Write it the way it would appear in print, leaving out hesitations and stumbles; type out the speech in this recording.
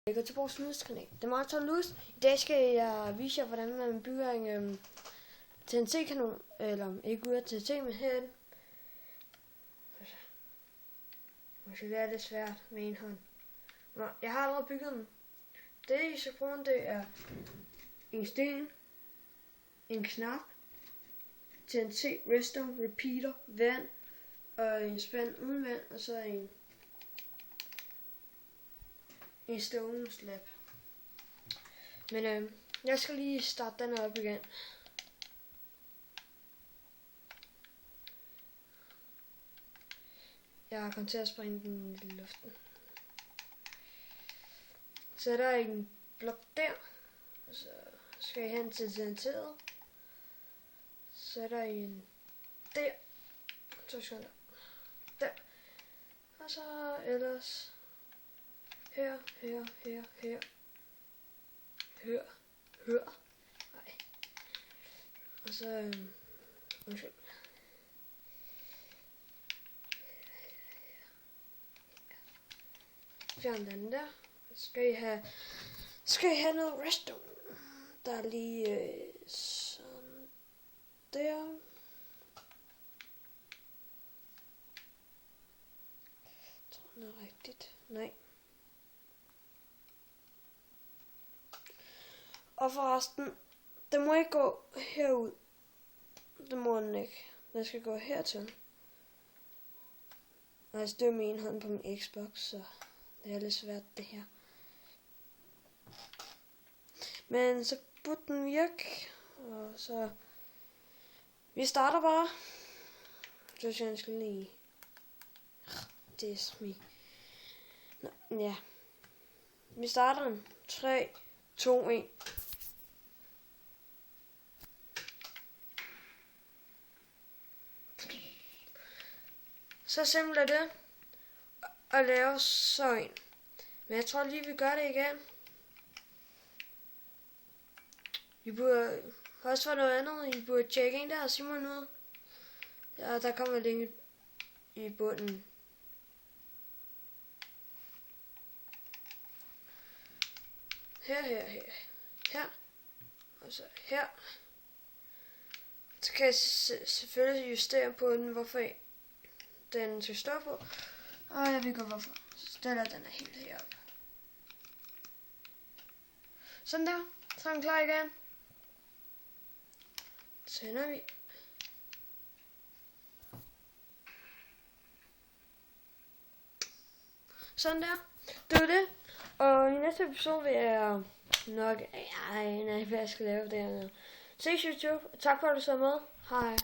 Jeg går til vores lydkanal. Det er Martin Luz. I dag skal jeg vise jer, hvordan man bygger en TNT-kanon, eller ikke ud af TNT, men herinde. Måske det er lidt svært med en hånd. Nå, jeg har allerede bygget den. Det I skal bruge, det er en sten, en knap, TNT, redstone, repeater, vand, og en spand uden vand, og så en stone slab. Men jeg skal lige starte den op igen. Jeg kommer til at springe den i luften. Så er der en blok der. Så skal jeg hen til TNT'et. Så er der en der. Så skal jeg der. Og så ellers her. Nej. Og så undskyld. Fjern den der. Skal I have noget redstone. Der er lige sådan der. Jeg tror den er rigtigt. Nej. Og forresten, den må ikke gå herud. Det må den ikke. Den skal gå hertil. Altså, det er min hånd på min Xbox, så det er lidt svært det her. Men så burde den virke. Og så vi starter bare. Så skal jeg lige det me. Nå, ja. Vi starter den. 3, 2, 1. Så simpelt er det at lave så en. Men jeg tror lige vi gør det igen. I burde også være noget andet. I burde tjekke en der, Simon ud. Ja, der kommer link i bunden. Her. Og så her. Så kan jeg selvfølgelig justere på den, hvorfor den skal stå på. Og jeg ved godt hvorfor. Så stiller den helt heroppe. Sådan der. Så er den klar igen. Tænder vi. Sådan der. Det var det. Og i næste episode vil jeg nok... jeg skal lave det her. Ses YouTube. Tak for at du så med. Hej.